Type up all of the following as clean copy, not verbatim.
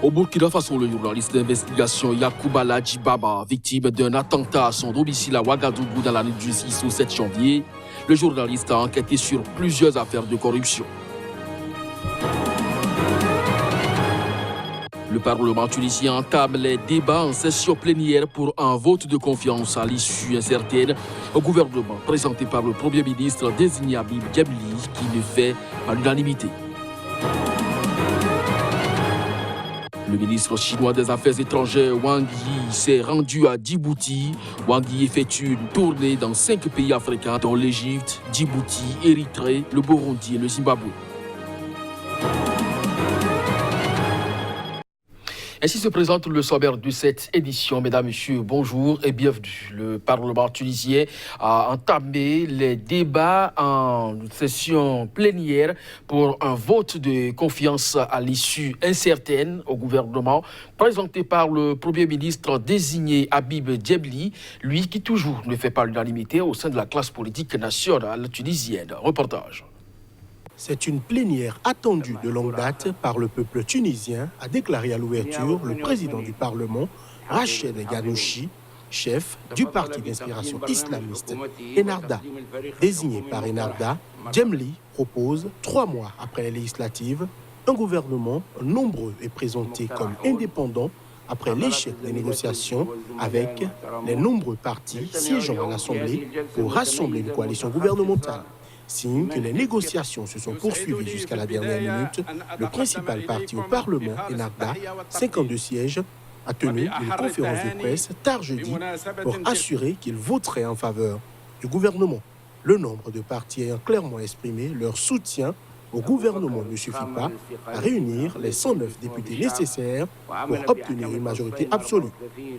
Au Burkina Faso, le journaliste d'investigation Yacouba Ladjibaba, victime d'un attentat à son domicile à Ouagadougou dans la nuit du 6 au 7 janvier, le journaliste a enquêté sur plusieurs affaires de corruption. Le Parlement tunisien entame les débats en session plénière pour un vote de confiance à l'issue incertaine au gouvernement présenté par le Premier ministre désigné Habib Djebli qui ne fait pas l'unanimité. Le ministre chinois des Affaires étrangères Wang Yi s'est rendu à Djibouti. Wang Yi effectue une tournée dans 5 pays africains dont l'Égypte, Djibouti, Érythrée, le Burundi et le Zimbabwe. Ainsi se présente le sommaire de cette édition. Mesdames, Messieurs, bonjour et bienvenue. Le Parlement tunisien a entamé les débats en session plénière pour un vote de confiance à l'issue incertaine au gouvernement présenté par le Premier ministre désigné Habib Djebli, lui qui toujours ne fait pas l'unanimité au sein de la classe politique nationale tunisienne. Reportage. C'est une plénière attendue de longue date par le peuple tunisien, a déclaré à l'ouverture le président du Parlement, Rached Ghannouchi, chef du parti d'inspiration islamiste Ennahda. Désigné par Ennahda, Djebli propose, 3 mois après les législatives, un gouvernement nombreux et présenté comme indépendant après l'échec des négociations avec les nombreux partis siégeant à l'Assemblée pour rassembler une coalition gouvernementale. Signe que les négociations se sont poursuivies jusqu'à la dernière minute, le principal parti au Parlement, Ennahda, 52 sièges, a tenu une conférence de presse tard jeudi pour assurer qu'il voterait en faveur du gouvernement. Le nombre de partis ayant clairement exprimé leur soutien au gouvernement ne suffit pas à réunir les 109 députés nécessaires pour obtenir une majorité absolue.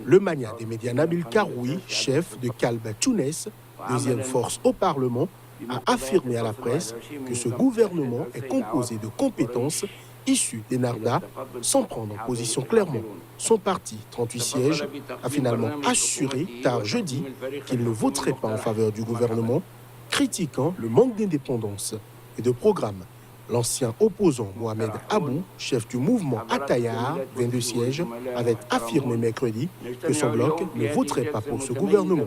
Le magnat des médias Nabil Karoui, chef de Kalb Tunis, deuxième force au Parlement, a affirmé à la presse que ce gouvernement est composé de compétences issues d'Ennahda sans prendre position clairement. Son parti, 38 sièges, a finalement assuré tard jeudi qu'il ne voterait pas en faveur du gouvernement, critiquant le manque d'indépendance et de programme. L'ancien opposant Mohamed Abou, chef du mouvement Atayar, 22 sièges, avait affirmé mercredi que son bloc ne voterait pas pour ce gouvernement.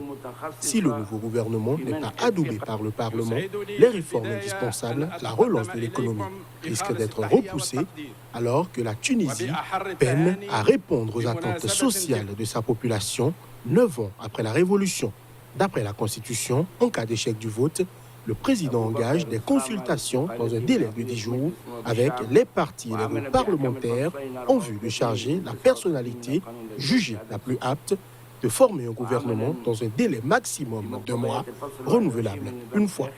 Si le nouveau gouvernement n'est pas adoubé par le Parlement, les réformes indispensables, la relance de l'économie, risquent d'être repoussées alors que la Tunisie peine à répondre aux attentes sociales de sa population 9 ans après la Révolution. D'après la Constitution, en cas d'échec du vote, le président engage des consultations dans un délai de 10 jours avec les partis et les groupes parlementaires en vue de charger la personnalité jugée la plus apte de former un gouvernement dans un délai maximum de mois, renouvelable une fois.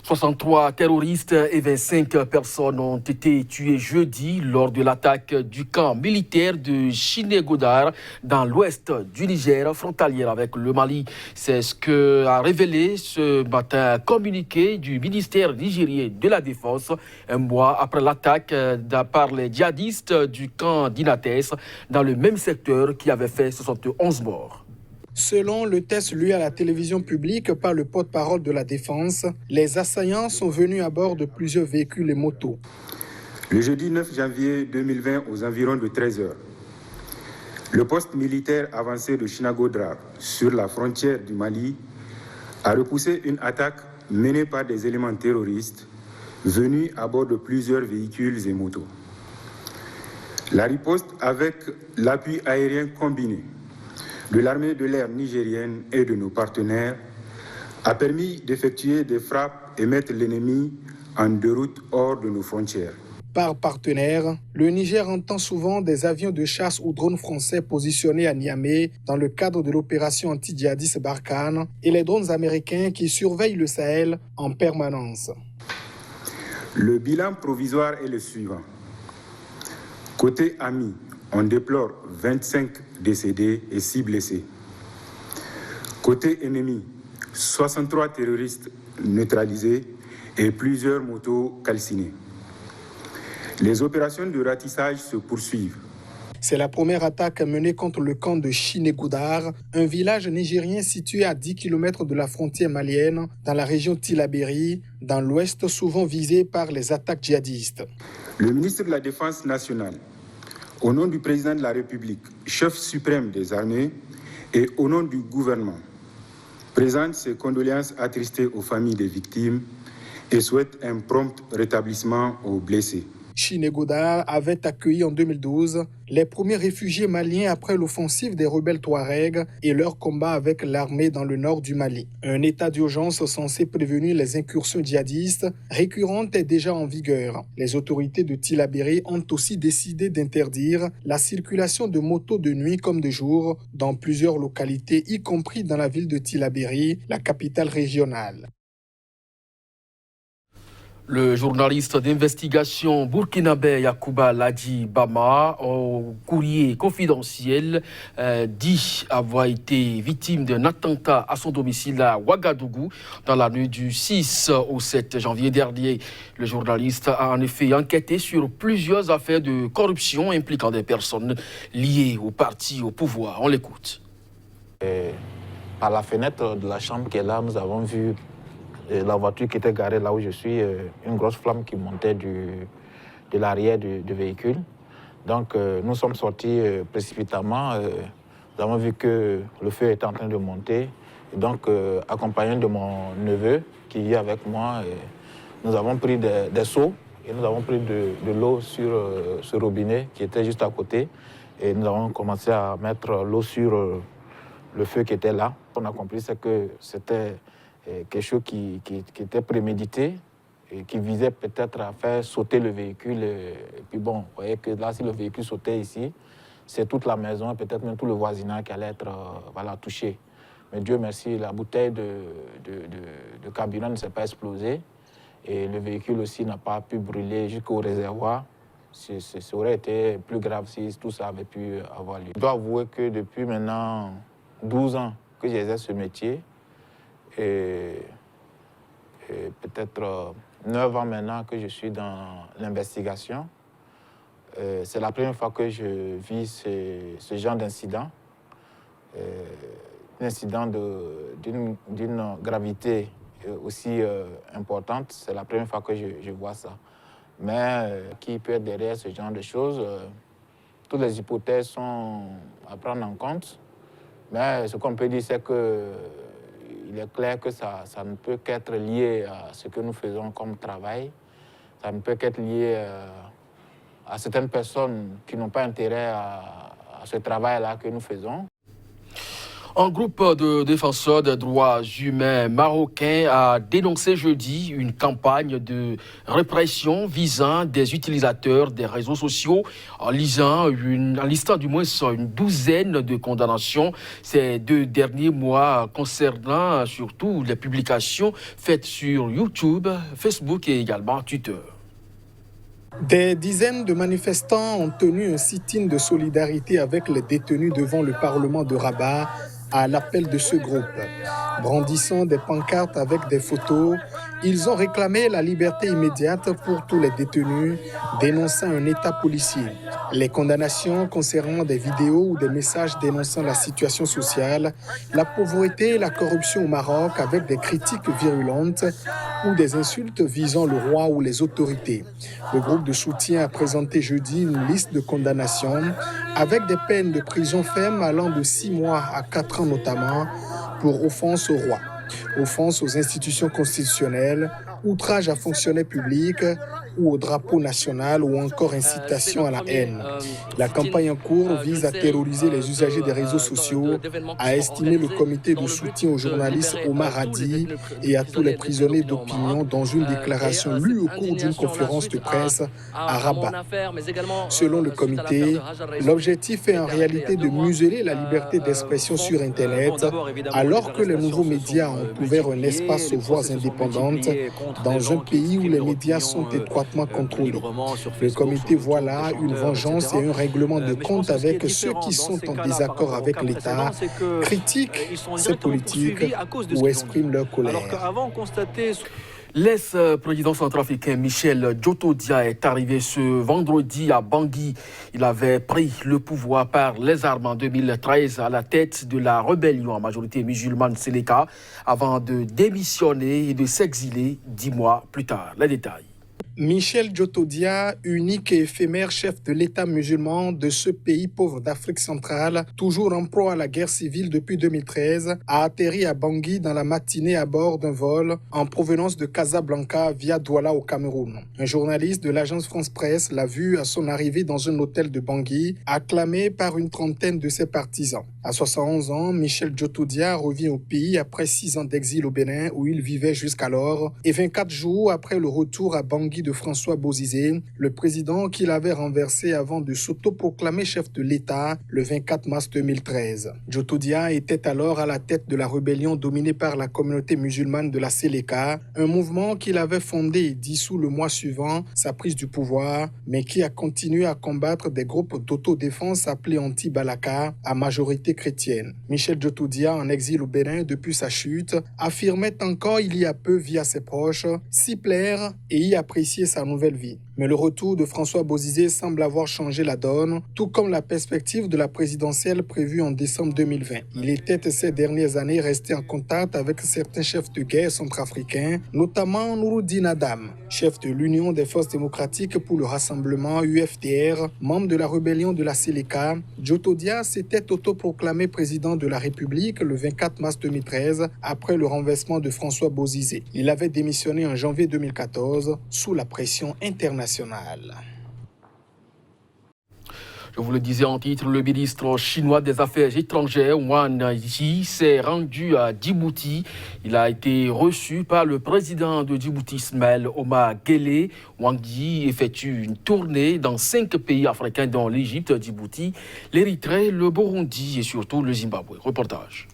63 terroristes et 25 personnes ont été tuées jeudi lors de l'attaque du camp militaire de Chinégodar dans l'ouest du Niger, frontalier avec le Mali. C'est ce que a révélé ce matin un communiqué du ministère nigérien de la Défense, un mois après l'attaque par les djihadistes du camp d'Inates dans le même secteur qui avait fait 71 morts. Selon le test lu à la télévision publique par le porte-parole de la Défense, les assaillants sont venus à bord de plusieurs véhicules et motos. Le jeudi 9 janvier 2020, aux environs de 13 h, le poste militaire avancé de Chinagodra, sur la frontière du Mali, a repoussé une attaque menée par des éléments terroristes venus à bord de plusieurs véhicules et motos. La riposte avec l'appui aérien combiné de l'armée de l'air nigérienne et de nos partenaires a permis d'effectuer des frappes et mettre l'ennemi en déroute hors de nos frontières. Par partenaire, le Niger entend souvent des avions de chasse ou drones français positionnés à Niamey dans le cadre de l'opération anti-djihadiste Barkhane et les drones américains qui surveillent le Sahel en permanence. Le bilan provisoire est le suivant. Côté ami, on déplore 25 décédés et 6 blessés. Côté ennemi, 63 terroristes neutralisés et plusieurs motos calcinées. Les opérations de ratissage se poursuivent. C'est la première attaque menée contre le camp de Chinégoudar, un village nigérien situé à 10 km de la frontière malienne, dans la région Tillabéri, dans l'ouest, souvent visé par les attaques djihadistes. Le ministre de la Défense nationale, au nom du président de la République, chef suprême des armées, et au nom du gouvernement, présente ses condoléances attristées aux familles des victimes et souhaite un prompt rétablissement aux blessés. Chinégoudar avait accueilli en 2012 les premiers réfugiés maliens après l'offensive des rebelles Touaregs et leur combat avec l'armée dans le nord du Mali. Un état d'urgence censé prévenir les incursions djihadistes récurrentes est déjà en vigueur. Les autorités de Tillabéri ont aussi décidé d'interdire la circulation de motos de nuit comme de jour dans plusieurs localités, y compris dans la ville de Tillabéri, la capitale régionale. Le journaliste d'investigation burkinabé Yacouba Ladji Bama, au courrier confidentiel, dit avoir été victime d'un attentat à son domicile à Ouagadougou dans la nuit du 6 au 7 janvier dernier. Le journaliste a en effet enquêté sur plusieurs affaires de corruption impliquant des personnes liées au parti au pouvoir. On l'écoute. Par la fenêtre de la chambre qui est là, nous avons vu la voiture qui était garée là où je suis, une grosse flamme qui montait de l'arrière du véhicule. Donc nous sommes sortis précipitamment. Nous avons vu que le feu était en train de monter. Et donc, accompagné de mon neveu qui vit avec moi, nous avons pris des seaux et nous avons pris de l'eau sur ce robinet qui était juste à côté. Et nous avons commencé à mettre l'eau sur le feu qui était là. Ce qu'on a compris, c'est que c'était quelque chose qui était prémédité et qui visait peut-être à faire sauter le véhicule. Et puis bon, vous voyez que là, si le véhicule sautait ici, c'est toute la maison et peut-être même tout le voisinage qui allait être touché. Mais Dieu merci, la bouteille de carburant ne s'est pas explosée et le véhicule aussi n'a pas pu brûler jusqu'au réservoir. Ça aurait été plus grave si tout ça avait pu avoir lieu. Je dois avouer que depuis maintenant 12 ans que j'exerce ce métier, et peut-être 9 ans maintenant que je suis dans l'investigation. C'est la première fois que je vis ce genre d'incident. Un incident d'une gravité aussi importante. C'est la première fois que je vois ça. Mais qui peut être derrière ce genre de choses, toutes les hypothèses sont à prendre en compte. Mais ce qu'on peut dire, c'est qu'il est clair que ça ne peut qu'être lié à ce que nous faisons comme travail. Ça ne peut qu'être lié à certaines personnes qui n'ont pas intérêt à ce travail-là que nous faisons. Un groupe de défenseurs des droits humains marocains a dénoncé jeudi une campagne de répression visant des utilisateurs des réseaux sociaux en listant du moins une douzaine de condamnations ces 2 derniers mois concernant surtout les publications faites sur YouTube, Facebook et également Twitter. Des dizaines de manifestants ont tenu un sit-in de solidarité avec les détenus devant le Parlement de Rabat à l'appel de ce groupe. Brandissant des pancartes avec des photos, ils ont réclamé la liberté immédiate pour tous les détenus, dénonçant un état policier. Les condamnations concernant des vidéos ou des messages dénonçant la situation sociale, la pauvreté et la corruption au Maroc avec des critiques virulentes ou des insultes visant le roi ou les autorités. Le groupe de soutien a présenté jeudi une liste de condamnations avec des peines de prison ferme allant de 6 mois à 4 ans notamment pour offense au roi, offense aux institutions constitutionnelles, outrage à fonctionnaires publics ou au drapeau national ou encore incitation à la haine. La campagne en cours vise à terroriser les usagers des réseaux sociaux, a estimé le comité de soutien aux journalistes Omar Hadi et à tous les prisonniers d'opinion dans une déclaration lue au cours d'une conférence de presse à Rabat. Selon le comité, l'objectif est en réalité de museler la liberté d'expression sur Internet, alors que les nouveaux médias ont ouvert un espace aux voix indépendantes dans un pays où les médias sont étroitement contrôlés. Le comité voit là une vengeance et un règlement de compte avec ceux qui sont en désaccord avec l'État, critiquent ces politiques ou expriment leur colère. L'ex-président centrafricain Michel Djotodia est arrivé ce vendredi à Bangui. Il avait pris le pouvoir par les armes en 2013 à la tête de la rébellion en majorité musulmane Séléka avant de démissionner et de s'exiler 10 mois plus tard. Les détails. Michel Djotodia, unique et éphémère chef de l'État musulman de ce pays pauvre d'Afrique centrale, toujours en proie à la guerre civile depuis 2013, a atterri à Bangui dans la matinée à bord d'un vol en provenance de Casablanca via Douala au Cameroun. Un journaliste de l'agence France Presse l'a vu à son arrivée dans un hôtel de Bangui, acclamé par une trentaine de ses partisans. À 71 ans, Michel Djotodia revient au pays après 6 ans d'exil au Bénin où il vivait jusqu'alors et 24 jours après le retour à Bangui de François Bozizé, le président qu'il avait renversé avant de s'autoproclamer chef de l'État le 24 mars 2013. Djotodia était alors à la tête de la rébellion dominée par la communauté musulmane de la Séléka, un mouvement qu'il avait fondé et dissous le mois suivant sa prise du pouvoir, mais qui a continué à combattre des groupes d'autodéfense appelés anti-Balaka à majorité chrétienne. Michel Djotodia, en exil au Bénin depuis sa chute, affirmait encore il y a peu via ses proches s'y plaire et y apprécier sa nouvelle vie. Mais le retour de François Bozizé semble avoir changé la donne, tout comme la perspective de la présidentielle prévue en décembre 2020. Il était ces dernières années resté en contact avec certains chefs de guerre centrafricains, notamment Nouroudine Adam, chef de l'Union des forces démocratiques pour le rassemblement UFDR, membre de la rébellion de la Séléka. Djotodia s'était autoproclamé président de la République le 24 mars 2013 après le renversement de François Bozizé. Il avait démissionné en janvier 2014 sous la pression internationale. Je vous le disais en titre, le ministre chinois des Affaires étrangères, Wang Yi, s'est rendu à Djibouti. Il a été reçu par le président de Djibouti, Ismaël Omar Guelleh. Wang Yi effectue une tournée dans 5 pays africains, dont l'Égypte, Djibouti, l'Érythrée, le Burundi et surtout le Zimbabwe. Reportage.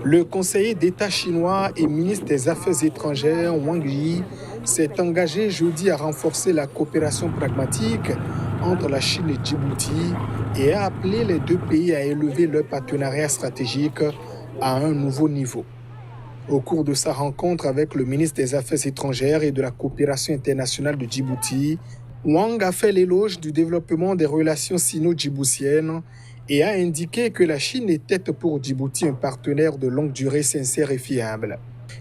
Le conseiller d'État chinois et ministre des Affaires étrangères, Wang Yi, s'est engagé jeudi à renforcer la coopération pragmatique entre la Chine et Djibouti et a appelé les deux pays à élever leur partenariat stratégique à un nouveau niveau. Au cours de sa rencontre avec le ministre des Affaires étrangères et de la coopération internationale de Djibouti, Wang a fait l'éloge du développement des relations sino-djiboutiennes et a indiqué que la Chine était pour Djibouti un partenaire de longue durée sincère et fiable.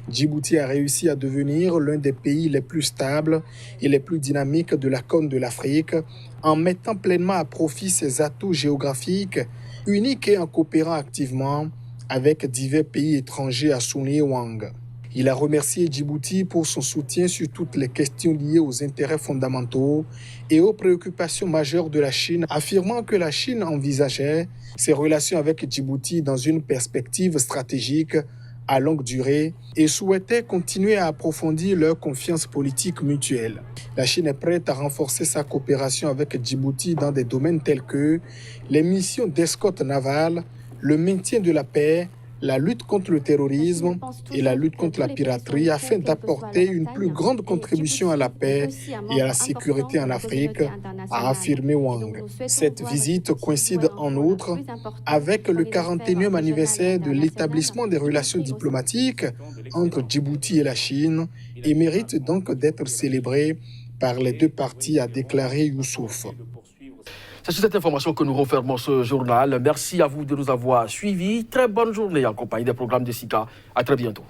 Djibouti a réussi à devenir l'un des pays les plus stables et les plus dynamiques de la Corne de l'Afrique en mettant pleinement à profit ses atouts géographiques, uniques et en coopérant activement avec divers pays étrangers, a souligné Wang. Il a remercié Djibouti pour son soutien sur toutes les questions liées aux intérêts fondamentaux et aux préoccupations majeures de la Chine, affirmant que la Chine envisageait ses relations avec Djibouti dans une perspective stratégique à longue durée et souhaitait continuer à approfondir leur confiance politique mutuelle. La Chine est prête à renforcer sa coopération avec Djibouti dans des domaines tels que les missions d'escorte navale, le maintien de la paix, la lutte contre le terrorisme et la lutte contre la piraterie afin d'apporter une plus grande contribution à la paix et à la sécurité en Afrique, a affirmé Wang. Cette visite coïncide en outre avec le 41e anniversaire de l'établissement des relations diplomatiques entre Djibouti et la Chine et mérite donc d'être célébrée par les deux parties, a déclaré Youssouf. C'est sur cette information que nous refermons ce journal. Merci à vous de nous avoir suivis. Très bonne journée en compagnie des programmes de SICA. À très bientôt.